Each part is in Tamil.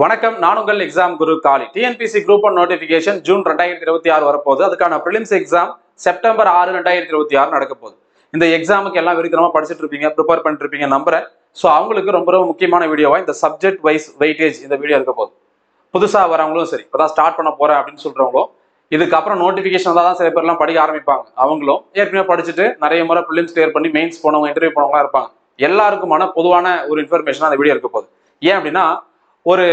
வணக்கம், நான் உங்கள் எக்ஸாம் குரு காலி. டிஎன்பிசி குரூப் 1 நோட்டிபிகேஷன் ஜூன் 2026 வரப்போகுது. அதுக்கான பிரிலிம்ஸ் எக்ஸாம் செப்டம்பர் 6 2026 நடக்க போகுது. இந்த எக்ஸாமுக்கு எல்லாம் வெறித்தனமா படிச்சுட்டு இருப்பீங்க, ப்ரிப்பேர் பண்ணிட்டு இருப்பீங்க நம்புறேன். ஸோ அவங்களுக்கு ரொம்ப ரொம்ப முக்கியமான வீடியோவா இந்த சப்ஜெக்ட் வைஸ் வெயிட்டேஜ் இந்த வீடியோ இருக்க போகுது. புதுசா வரவங்களும் சரி, இப்பதான் ஸ்டார்ட் பண்ண போறேன் அப்படின்னு சொல்றவங்களும், இதுக்கப்புறம் நோட்டிபிகேஷன் தான் சில பேர்லாம் படிக்க ஆரம்பிப்பாங்க. அவங்களும் ஏற்கனவே படிச்சுட்டு நிறைய முறை பிரிலிம்ஸ் கிளியர் பண்ணி மெயின்ஸ் போனவங்க, இன்டர்வியூ போனவங்களா இருப்பாங்க. எல்லாருக்குமான பொதுவான ஒரு இன்ஃபர்மேஷன் அந்த வீடியோ இருக்க போகுது. ஏன் அப்படின்னா, ஒரு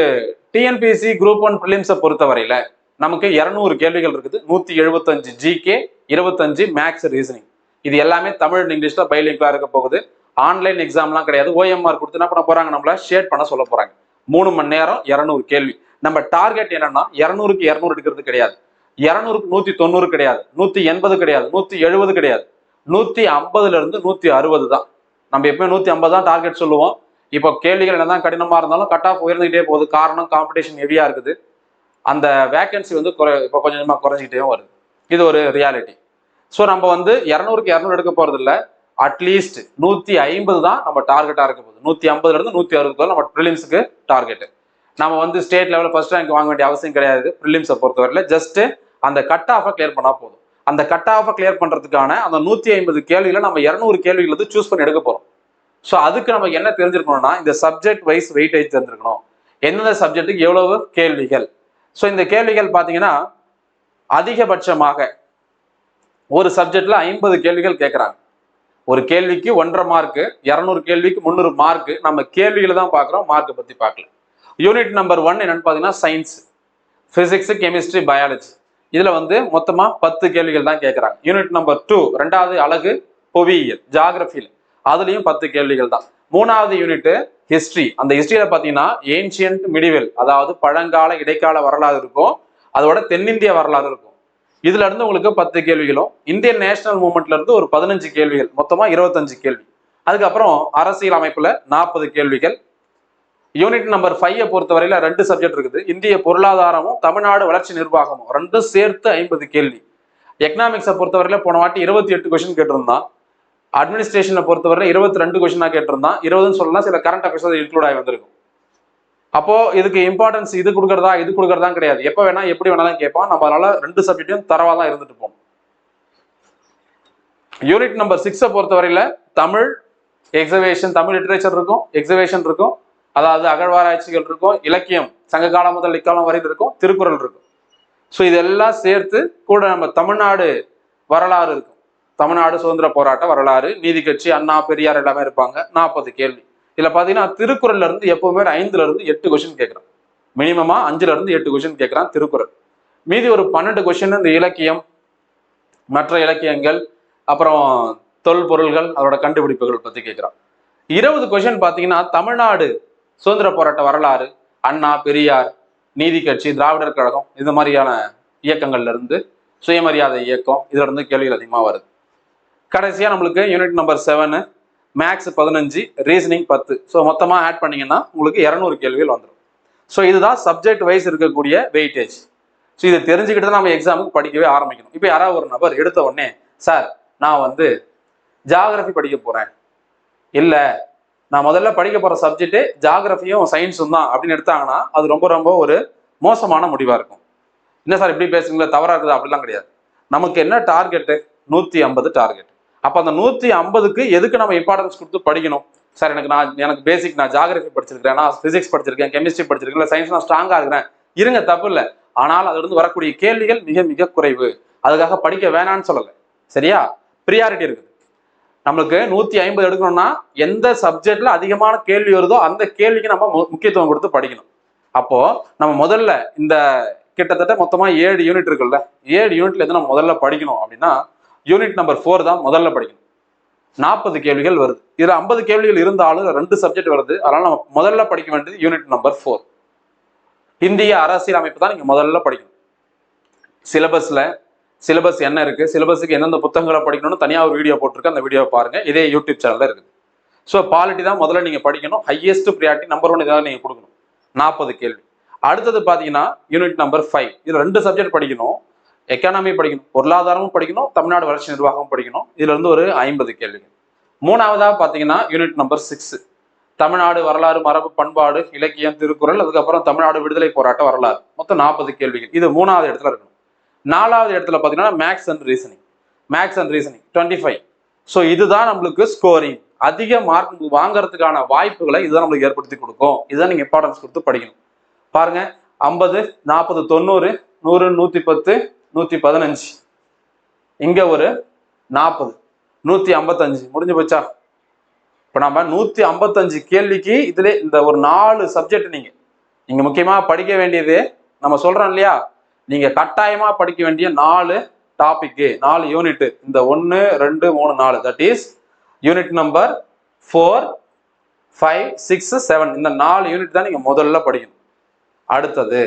டிஎன்பிசி குரூப் 1 பிலிம்ஸை பொறுத்தவரையில நமக்கு 200 கேள்விகள் இருக்குது. 175 ஜிகே, 25 மேக்ஸ் ரீசனிங். இது எல்லாமே தமிழ் இங்கிலீஷ்ல பைலிங்கா இருக்க போகுது. ஆன்லைன் எக்ஸாம்லாம் கிடையாது. ஓஎம்ஆர் கொடுத்து என்ன பண்ண போறாங்க, நம்மள ஷேட் பண்ண சொல்ல போறாங்க. 3 மணி நேரம் 200 கேள்வி. நம்ம டார்கெட் என்னன்னா 200க்கு 200 எடுக்கிறது கிடையாது, 200க்கு 190 கிடையாது, 180 கிடையாது, 170 கிடையாது, 150ல இருந்து 160 தான். நம்ம எப்பவுமே 150 தான் டார்கெட் சொல்லுவோம். இப்போ கேள்விகள் என்னதான் கடினமா இருந்தாலும் கட் ஆஃப் உயர்ந்துகிட்டே போகுது. காரணம், காம்படிஷன் ஹெவியா இருக்குது. அந்த வேகன்சி வந்து இப்போ கொஞ்சமா குறைஞ்சிக்கிட்டே வருது. இது ஒரு ரியாலிட்டி. ஸோ நம்ம வந்து 200க்கு 200 எடுக்க போறது இல்லை, அட்லீஸ்ட் 150 தான் நம்ம டார்கெட்டா இருக்க போகுது. 150ல இருந்து 160 நம்ம ப்ரிலிம்ஸுக்கு டார்கெட். நம்ம வந்து ஸ்டேட் லெவலில் ஃபர்ஸ்ட் ரேங்க் வாங்க வேண்டிய அவசியம் கிடையாது. ப்ரிலிம்ஸை பொறுத்தவரையில ஜஸ்ட் அந்த கட் ஆஃபை கிளியர் பண்ணா போதும். அந்த கட் ஆஃபை கிளியர் பண்றதுக்கான அந்த 150 கேள்விகளை நம்ம 200 கேள்விகள் வந்து சூஸ் பண்ணி எடுக்க போறோம். ஸோ அதுக்கு நமக்கு என்ன தெரிஞ்சிருக்கணும்னா, இந்த சப்ஜெக்ட் வைஸ் வெயிட்டேஜ் தெரிஞ்சிருக்கணும். எந்தெந்த சப்ஜெக்ட்டுக்கு எவ்வளவு கேள்விகள். ஸோ இந்த கேள்விகள் பார்த்தீங்கன்னா அதிகபட்சமாக ஒரு சப்ஜெக்ட்ல 50 கேள்விகள் கேட்குறாங்க. ஒரு கேள்விக்கு 1.5 மார்க்கு, 200 கேள்விக்கு 300 மார்க்கு. நம்ம கேள்விகளை தான் பார்க்குறோம், மார்க்கை பற்றி பார்க்கல. யூனிட் நம்பர் 1 என்னன்னு பார்த்தீங்கன்னா சயின்ஸ், பிசிக்ஸ், கெமிஸ்ட்ரி, பயாலஜி. இதில் வந்து மொத்தமாக 10 கேள்விகள் தான் கேட்குறாங்க. யூனிட் நம்பர் 2 2வது அழகு புவியியல், ஜாகிரபியில், அதுலயும் 10 கேள்விகள் தான். 3வது யூனிட் ஹிஸ்டரி. அந்த ஹிஸ்டரியில பாத்தீங்கன்னா ஏன்ஷியன்ட் மிடிவல், அதாவது பழங்கால இடைக்கால வரலாறு இருக்கும், அதோட தென்னிந்திய வரலாறு இருக்கும். இதுல இருந்து உங்களுக்கு 10 கேள்விகளும், இந்தியன் நேஷனல் மூவ்மெண்ட்ல இருந்து ஒரு 15 கேள்விகள், மொத்தமா 25 கேள்வி. அதுக்கப்புறம் அரசியல் அமைப்புல 40 கேள்விகள். யூனிட் நம்பர் 5 பொறுத்தவரையில 2 சப்ஜெக்ட் இருக்குது. இந்திய பொருளாதாரமும் தமிழ்நாடு வளர்ச்சி நிர்வாகமும், ரெண்டும் சேர்த்து 50 கேள்வி. எக்கனாமிக்ஸை பொறுத்தவரையில போன வாட்டி 28 கொஸ்டின் கேட்டிருந்தான். அட்மினிஸ்ட்ரேஷனை பொறுத்தவரை 22 கொஸ்டினா கேட்டிருந்தான். 20ன்னு சொல்லலாம், சில கரண்ட் அஃபேர்ஸ் இன்க்ளூட் ஆகி வந்திருக்கும். அப்போ இதுக்கு இம்பார்ட்டன்ஸ் இது கொடுக்கறதா இது கொடுக்கறதா கிடையாது. எப்ப வேணா எப்படி வேணாலும் கேட்பான். நம்ம அதனால 2 சப்ஜெக்டையும் தரவா தான் இருந்துட்டு போகணும். யூனிட் நம்பர் 6 பொறுத்தவரையில தமிழ் எக்ஸிபிஷன், தமிழ் லிட்டரேச்சர் இருக்கும், எக்ஸிபிஷன் இருக்கும், அதாவது அகழ்வாராய்ச்சிகள் இருக்கும், இலக்கியம் சங்க காலம் முதல் இக்காலம் வரையில் இருக்கும், திருக்குறள் இருக்கும். ஸோ இதெல்லாம் சேர்த்து கூட நம்ம தமிழ்நாடு வரலாறு இருக்கும். தமிழ்நாடு சுதந்திர போராட்ட வரலாறு, நீதி கட்சி, அண்ணா பெரியார் எல்லாமே இருப்பாங்க. 40 கேள்வி. இதுல பாத்தீங்கன்னா திருக்குறள்ல இருந்து எப்பவுமே 5ல இருந்து 8 கொஸ்டின் கேட்கிறான். மினிமமா 5ல இருந்து 8 கொஸ்டின் கேட்கிறான் திருக்குறள். மீதி ஒரு 12 கொஸ்டின் இந்த இலக்கியம், மற்ற இலக்கியங்கள், அப்புறம் தொல்பொருள்கள், அதோட கண்டுபிடிப்புகள் பத்தி கேட்கிறான். 20 கொஸ்டின் பாத்தீங்கன்னா தமிழ்நாடு சுதந்திர போராட்ட வரலாறு, அண்ணா பெரியார், நீதி கட்சி, திராவிடர் கழகம், இந்த மாதிரியான இயக்கங்கள்ல இருந்து, சுயமரியாதை இயக்கம், இதுல இருந்து கேள்விகள் அதிகமா வருது. கடைசியா நம்மளுக்கு unit number 7 maths 15, reasoning 10. So மொத்தமா ஆட் பண்ணீங்கன்னா உங்களுக்கு 200 கேள்விகள் வந்துடும். ஸோ இதுதான் சப்ஜெக்ட் வைஸ் இருக்கக்கூடிய வெயிட்டேஜ். ஸோ இதை தெரிஞ்சுக்கிட்டு தான் நம்ம எக்ஸாமுக்கு படிக்கவே ஆரம்பிக்கணும். இப்போ யாராவது ஒரு நபர் எடுத்த உடனே, சார் நான் வந்து ஜாகிரபி படிக்க போறேன், இல்லை நான் முதல்ல படிக்க போற சப்ஜெக்ட் ஜாகிரபியும் சயின்ஸும் தான் அப்படின்னு எடுத்தாங்கன்னா அது ரொம்ப ரொம்ப ஒரு மோசமான முடிவா இருக்கும். என்ன சார் இப்படி பேசுறீங்களா, தவறா இருக்குது? அப்படிலாம் கிடையாது. நமக்கு என்ன டார்கெட்டு? 150 டார்கெட். அப்ப அந்த 150க்கு எதுக்கு நம்ம இம்பார்ட்டன்ஸ் கொடுத்து படிக்கணும்? சார் எனக்கு பேசிக், நான் ஜாகிரபி படிச்சிருக்கேன், நான் பிசிக்ஸ் படிச்சிருக்கேன், கெமிஸ்ட்ரி படிச்சிருக்கேன், இல்லை சயின்ஸ் நான் ஸ்ட்ராங்கா இருக்கிறேன், இருங்க, தப்பு இல்லை. ஆனால் அதுல இருந்து வரக்கூடிய கேள்விகள் மிக மிக குறைவு. அதுக்காக படிக்க வேணான்னு சொல்லலை, சரியா? ப்ரியாரிட்டி இருக்குது. நம்மளுக்கு 150 எடுக்கணும்னா எந்த சப்ஜெக்ட்ல அதிகமான கேள்வி வருதோ அந்த கேள்விக்கு நம்ம முக்கியத்துவம் கொடுத்து படிக்கணும். அப்போ நம்ம முதல்ல இந்த கிட்டத்தட்ட மொத்தமா 7 யூனிட் இருக்குல்ல, 7 யூனிட்ல எது நம்ம முதல்ல படிக்கணும் அப்படின்னா யூனிட் நம்பர் 4 தான் முதல்ல படிக்கணும். 40 கேள்விகள் வருது. இதுல 50 கேள்விகள் இருந்தாலும் 2 சப்ஜெக்ட் வருது. அதனால நம்ம முதல்ல படிக்க வேண்டியது யூனிட் நம்பர் 4. இந்திய அரசியல் அமைப்பு தான் நீங்க முதல்ல படிக்கணும். சிலபஸ் என்ன இருக்கு, சிலபஸுக்கு எந்தெந்த புத்தகங்களை படிக்கணும்னு தனியா ஒரு வீடியோ போட்டிருக்கு, அந்த வீடியோ பாருங்க. இதே யூடியூப் சேனல்ல இருக்குது. ஸோ பாலிட்டி தான் முதல்ல நீங்க படிக்கணும். ஹையஸ்ட் ப்ரியாரிட்டி நம்பர் 1 இதாவது நீங்க கொடுக்கணும். 40 கேள்வி. அடுத்தது பாத்தீங்கன்னா யூனிட் நம்பர் 5. இதுல 2 சப்ஜெக்ட் படிக்கணும். எக்கானமி படிக்கணும், பொருளாதாரமும் படிக்கணும், தமிழ்நாடு வளர்ச்சி நிர்வாகம் படிக்கணும். இதுல இருந்து ஒரு 50 கேள்விகள். 3வதா பாத்தீங்கன்னா யூனிட் நம்பர் 6 தமிழ்நாடு வரலாறு, மரபு, பண்பாடு, இலக்கியம், திருக்குறள், அதுக்கப்புறம் தமிழ்நாடு விடுதலை போராட்ட வரலாறு. மொத்தம் 40 கேள்விகள். இது 3வது இடத்துல இருக்கணும். 4வது இடத்துல பார்த்தீங்கன்னா maths and reasoning. Maths and reasoning 25. So இதுதான் நம்மளுக்கு ஸ்கோரிங். அதிக மார்க் வாங்குறதுக்கான வாய்ப்புகளை இதுதான் நம்மளுக்கு ஏற்படுத்தி கொடுக்கும். இதுதான் நீங்க இம்பார்ட்டன்ஸ் கொடுத்து படிக்கணும். பாருங்க, 50, 40, 90, 100, 110, 115. இங்க ஒரு 40, 155. முடிஞ்சு போச்சா? இப்ப நம்ம 155 கேள்விக்கு இதுல இந்த ஒரு 4 சப்ஜெக்ட் நீங்க முக்கியமா படிக்க வேண்டியது, நம்ம சொல்றோம் இல்லையா, நீங்க கட்டாயமா படிக்க வேண்டிய 4 டாபிக், 4 யூனிட். இந்த 1, 2, 3, 4. That is unit number 4, 5, 6, 7. இந்த 4 யூனிட் தான் நீங்க முதல்ல படிக்கணும். அடுத்தது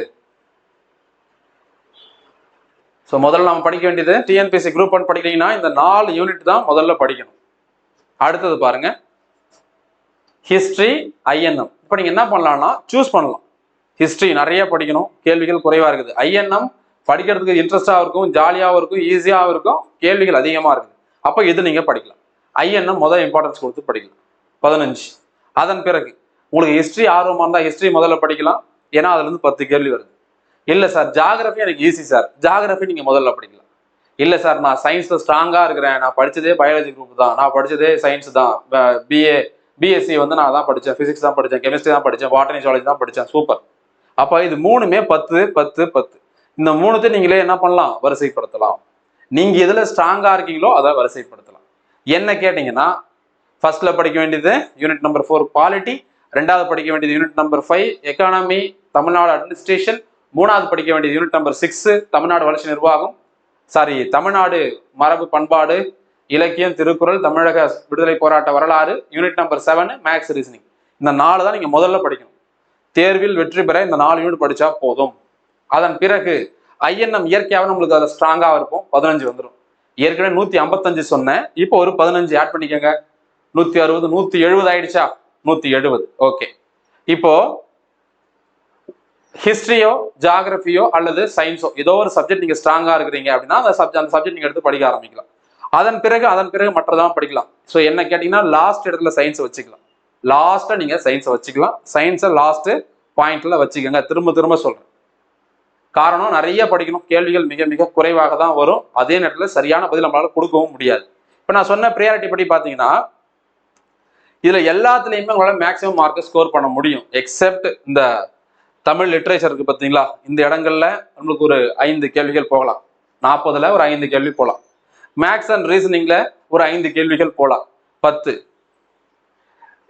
முதல்ல நம்ம படிக்க வேண்டியது டிஎன்பிஎஸ்சி குரூப் 1 படிக்கிறீங்கன்னா இந்த 4 யூனிட் தான் முதல்ல படிக்கணும். அடுத்தது பாருங்க, ஹிஸ்டரி, ஐஎன்எம். இப்போ நீங்க என்ன பண்ணலாம்னா சூஸ் பண்ணலாம். ஹிஸ்டரி நிறைய படிக்கணும், கேள்விகள் குறைவா இருக்குது. ஐஎன்எம் படிக்கிறதுக்கு இன்ட்ரெஸ்டாகவும் இருக்கும், ஜாலியாகவும் இருக்கும், ஈஸியாகவும் இருக்கும், கேள்விகள் அதிகமாக இருக்குது. அப்போ இது நீங்க படிக்கலாம். ஐஎன்எம் முதல் இம்பார்ட்டன்ஸ் கொடுத்து படிக்கலாம். 15. அதன் பிறகு உங்களுக்கு ஹிஸ்டரி ஆர்வமாக இருந்தால் ஹிஸ்டரி முதல்ல படிக்கலாம். ஏன்னா அதுல இருந்து 10 கேள்வி வருது. இல்லை சார் ஜாகிரபி எனக்கு ஈஸி சார், ஜாகிரபி நீங்க முதல்ல படிக்கலாம். இல்லை சார் நான் சயின்ஸ்ல ஸ்ட்ராங்கா இருக்கிறேன், நான் படிச்சதே பயாலஜி குரூப் தான், நான் படிச்சதே சயின்ஸ் தான், பிஎஸ்சி நான் தான் படித்தேன், பிசிக்ஸ் தான் படித்தேன், கெமிஸ்ட்ரி தான் படித்தேன், பாட்டனி ஜுவாலஜி தான் படித்தேன். சூப்பர். அப்போ இது 3மே 10, 10, 10. இந்த 3த்தை நீங்களே என்ன பண்ணலாம், வரிசைப்படுத்தலாம். நீங்க எதுல ஸ்ட்ராங்கா இருக்கீங்களோ அதை வரிசைப்படுத்தலாம். என்ன கேட்டீங்கன்னா, ஃபர்ஸ்ட்ல படிக்க வேண்டியது யூனிட் நம்பர் 4 பாலிட்டி, 2வது படிக்க வேண்டியது unit number 5 economy, Tamil Nadu administration, 3வது படிக்க வேண்டியது யூனிட் நம்பர் 6 தமிழ்நாடு வளர்ச்சி நிர்வாகம், தமிழ்நாடு மரபு, பண்பாடு, இலக்கியம், திருக்குறள், தமிழக விடுதலை போராட்ட வரலாறு, யூனிட் நம்பர் 7 மேக்ஸ் ரீசனிங். இந்த 4 தான் நீங்க முதல்ல படிக்கணும். தேர்வில் வெற்றி பெற இந்த 4 யூனிட் படிச்சா போதும். அதன் பிறகு ஐஎன்எம் இயற்கையாகவும் நம்மளுக்கு அதில் ஸ்ட்ராங்கா இருக்கும். 15 வந்துடும். ஏற்கனவே 155 சொன்னேன், இப்போ ஒரு 15 ஆட் பண்ணிக்கோங்க. 160, 170 ஆயிடுச்சா? 170. ஓகே. இப்போ ஹிஸ்டரியோ, ஜியாகிரபியோ அல்லது சயின்ஸோ ஏதோ ஒரு சப்ஜெக்ட் நீங்க ஸ்ட்ராங்கா இருக்கிறீங்க அப்படின்னா அந்த சப்ஜெக்ட் நீங்க எடுத்து படிக்க ஆரம்பிக்கலாம். அதன் பிறகு மற்றதான் படிக்கலாம். ஸோ என்ன கேட்டீங்கன்னா லாஸ்ட் இடத்துல சயின்ஸ் வச்சுக்கலாம். லாஸ்ட்டா நீங்க சயின்ஸை வச்சுக்கலாம். சயின்ஸை லாஸ்ட் பாயிண்ட்ல வச்சுக்கோங்க. திரும்ப சொல்றேன். காரணம் நிறைய படிக்கணும், கேள்விகள் மிக மிக குறைவாக தான் வரும். அதே நேரத்தில் சரியான பதில் நம்மளால கொடுக்கவும் முடியாது. இப்போ நான் சொன்ன ப்ரியாரிட்டி படி பார்த்தீங்கன்னா இதுல எல்லாத்துலயுமே உங்களால மேக்ஸிமம் மார்க்கை ஸ்கோர் பண்ண முடியும். எக்ஸெப்ட் இந்த தமிழ் லிட்ரேச்சர் இருக்கு பார்த்தீங்களா, இந்த இடங்கள்ல நம்மளுக்கு ஒரு 5 கேள்விகள் போகலாம். 40ல் ஒரு 5 கேள்வி போகலாம். மேக்ஸ் அண்ட் ரீசனிங்ல ஒரு 5 கேள்விகள் போகலாம். 10.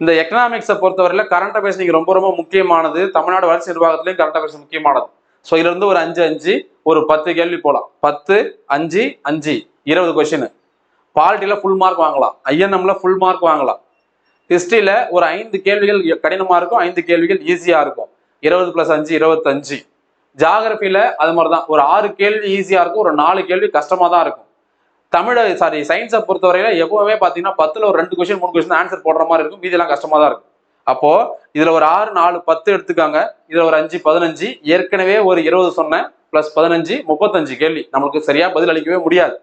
இந்த எக்கனாமிக்ஸை பொறுத்தவரையில கரண்ட் அஃபேர்ஸ் நீங்க ரொம்ப ரொம்ப முக்கியமானது. தமிழ்நாடு வளர்ச்சி நிர்வாகத்திலையும் கரண்ட் அஃபேர்ஸ் முக்கியமானது. ஸோ இதுல இருந்து ஒரு 5 ஒரு 10 கேள்வி போகலாம். 10, 5, 5 20 கொஸ்டின். பாலிட்டியில ஃபுல் மார்க் வாங்கலாம். ஐஎன்எம்ல ஃபுல் மார்க் வாங்கலாம். ஹிஸ்டரியில ஒரு 5 கேள்விகள் கடினமா இருக்கும், 5 கேள்விகள் ஈஸியா இருக்கும். 20 + 5 25. ஜியாகிரபியில அது மாதிரிதான் ஒரு 6 கேள்வி ஈஸியா இருக்கும், ஒரு 4 கேள்வி கஷ்டமா தான் இருக்கும். சயின்ஸை பொறுத்தவரையில எப்பவுமே பாத்தீங்கன்னா 10ல் ஒரு 2 கொஸ்டின் 3 கொஸ்டின் ஆன்சர் போடுற மாதிரி இருக்கும், மீதியெல்லாம் கஷ்டமா தான் இருக்கும். அப்போ இதுல ஒரு 6, 4, 10 எடுத்துக்காங்க. இதுல ஒரு 5, 15. ஏற்கனவே ஒரு 20 சொன்னேன், + 15 35 கேள்வி. நம்மளுக்கு சரியா பதில் அளிக்கவே முடியாது,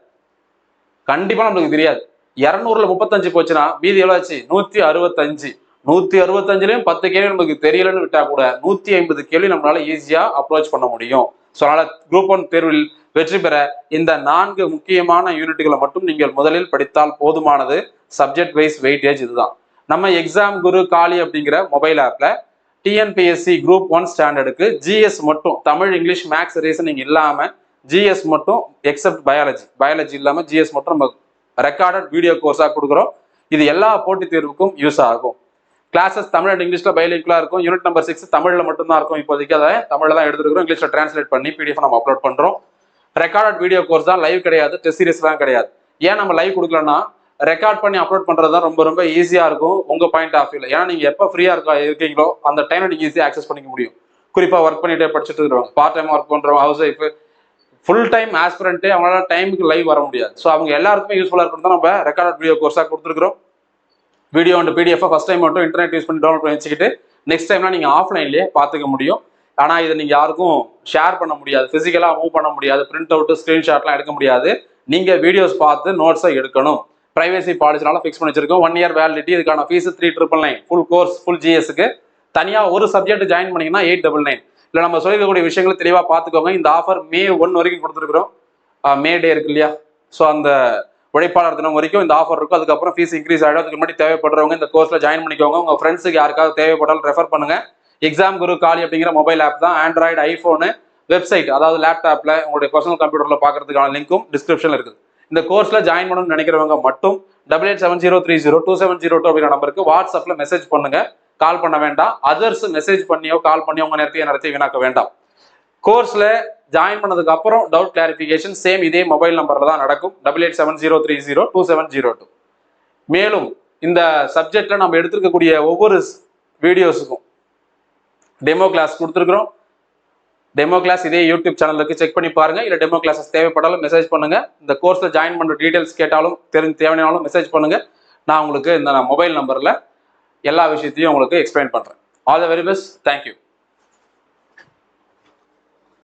கண்டிப்பா நம்மளுக்கு தெரியாது. 200ல் 35 போச்சுன்னா மீதி எவ்வளவு ஆச்சு? 165. 165லயும் 10 கேள்வி நமக்கு தெரியலன்னு விட்டா கூட 150 கேள்வி நம்மளால ஈஸியா அப்ரோச் பண்ண முடியும். ஸோ அதனால குரூப் 1 தேர்வில் வெற்றி பெற இந்த 4 முக்கியமான யூனிட்டுகளை மட்டும் நீங்கள் முதலில் படித்தால் போதுமானது. சப்ஜெக்ட் வைஸ் வெயிட்டேஜ் இதுதான். நம்ம எக்ஸாம் குரு காலி அப்படிங்கிற மொபைல் ஆப்ல டிஎன்பிஎஸ்சி குரூப் 1 ஸ்டாண்டர்டுக்கு ஜிஎஸ் மட்டும், தமிழ், இங்கிலீஷ், மேக்ஸ், ரீசனிங் இல்லாம ஜிஎஸ் மட்டும், எக்ஸப்ட் பயாலஜி இல்லாம ஜிஎஸ் மட்டும் நம்ம ரெக்கார்டட் வீடியோ கோர்ஸா கொடுக்குறோம். இது எல்லா போட்டித் தேர்வுக்கும் யூஸ் ஆகும். கிளாஸஸ் தமிழ் அண்ட் இங்கிலீஷ்ல பைலிங்குலா இருக்கும். யூனிட் நம்பர் 6 தமிழ்ல மட்டும்தான் இருக்கும். இப்போதைக்கு அதை தமிழ்ல தான் எடுத்துருக்கோம். இங்கிலீஷ்ல டிரான்ஸ்லேட் பண்ணி பிடிஎஃப் நம்ம அப்லோட் பண்றோம். ரெக்கார்டட் வீடியோ கோர்ஸ் தான், லைவ் கிடையாது, டெஸ்ட் சீரிஸ்லாம் கிடையாது. ஏன் நம்ம லைவ் கொடுக்கலன்னா ரெக்கார்ட் பண்ணி அப்லோட் பண்றது தான் ரொம்ப ரொம்ப ஈஸியா இருக்கும் உங்க பாயிண்ட் ஆஃப் வியூல. ஏன்னா நீங்க எப்போ ஃப்ரீயா இருக்கீங்களோ அந்த டைம்ல நீங்க ஈஸியா ஆக்சஸ் பண்ணிக்க முடியும். குறிப்பா ஒர்க் பண்ணிட்டு படிச்சுட்டு இருக்கிறவங்க, பார்ட் டைம் ஒர்க் பண்றவங்க, house wife, full time aspirant, அவங்களால டைமுக்கு லைவ் வர முடியாது. ஸோ அவங்க எல்லாருக்குமே யூஸ்ஃபுல்லா இருக்கணும் தான் நம்ம ரெக்கார்டட் வீடியோ கோர்ஸா கொடுத்துருக்கிறோம். Video and PDF first time மட்டும் இன்டர்நெட் யூஸ் பண்ணி டவுன்லோட் பண்ணி வச்சுக்கிட்டு நெக்ஸ்ட் டைம்லாம் நீங்கள் ஆஃப்லைன்லேயே பார்த்துக்க முடியும். ஆனால் இதை நீங்கள் யாருக்கும் ஷேர் பண்ண முடியாது, ஃபிசிக்கலாக மூவ் பண்ண முடியாது, பிரிண்ட் அவுட்டு ஸ்க்ரீன்ஷாட்லாம் எடுக்க முடியாது. நீங்கள் வீடியோஸ் பார்த்து நோட்ஸை எடுக்கணும். பிரைவசி பாலிசினால ஃபிக்ஸ் பண்ணி வச்சிருக்கோம். 1 இயர் வேலிடிட்டி. இதுக்கான ஃபீஸ் 3,999. ஃபுல் கோர்ஸ் ஃபுல் ஜிஎஸ்க்கு தனியாக ஒரு சப்ஜெக்ட் ஜாயின் பண்ணீங்கன்னா 899. இல்லை நம்ம சொல்லிக்கக்கூடிய விஷயங்களை தெளிவாக பார்த்துக்கோங்க. இந்த ஆஃபர் May 1 வரைக்கும் கொடுத்துருக்குறோம். மே டே இருக்கு இல்லையா, ஸோ அந்த உழைப்பாளர் தினம் வரைக்கும் இந்த ஆஃபர் இருக்கும். அதுக்கப்புறம் ஃபீஸ் இன்க்ரீஸ் ஆகிடும். அதுக்கு முன்னாடி தேவைப்படுறவங்க இந்த கோர்ஸில் ஜாயின் பண்ணிக்கோங்க. உங்கள் ஃப்ரெண்ட்ஸுக்கு யாருக்காவது தேவைப்பட்டாலும் ரெஃபர் பண்ணுங்க. எக்ஸாம் குரு காலி அப்படிங்கிற மொபைல் ஆப் தான். ஆண்ட்ராய்டு, ஐஃபோனு, வெப்சைட், அதாவது லேப்டாப்பில் உங்களுடைய பர்சனல் கம்ப்யூட்டரில் பார்க்கறதுக்கான லிங்க்கும் டிஸ்கிரிப்ஷனில் இருக்குது. இந்த கோர்ஸில் ஜாயின் பண்ணணும்னு நினைக்கிறவங்க மட்டும் 8870302702 அப்படிங்கிற நம்பருக்கு வாட்ஸ்அப்பில் மெசேஜ் பண்ணுங்க. கால் பண்ண வேண்டாம். அதர்ஸ் மெசேஜ் பண்ணியோ கால் பண்ணியோ உங்க நேரத்தை வீணாக்க வேண்டாம். கோர்ஸில் ஜாயின் பண்ணதுக்கு அப்புறம் டவுட் கிளாரிஃபிகேஷன் சேம் இதே மொபைல் நம்பரில் தான் நடக்கும். 8870302702. மேலும் இந்த சப்ஜெக்ட்ல நம்ம எடுத்துருக்கக்கூடிய ஒவ்வொரு வீடியோஸுக்கும் டெமோ கிளாஸ் கொடுத்துருக்குறோம். டெமோ கிளாஸ் இதே யூடியூப் சேனலுக்கு செக் பண்ணி பாருங்க. இல்லை டெமோ கிளாஸஸ் தேவைப்பட்டாலும் மெசேஜ் பண்ணுங்க. இந்த கோர்ஸில் ஜாயின் பண்ணுற டீடைல்ஸ் கேட்டாலும் தேவையானாலும் மெசேஜ் பண்ணுங்க. நான் உங்களுக்கு இந்த மொபைல் நம்பரில் எல்லா விஷயத்தையும் உங்களுக்கு எக்ஸ்பிளைன் பண்ணுறேன். All the very best. Thank you.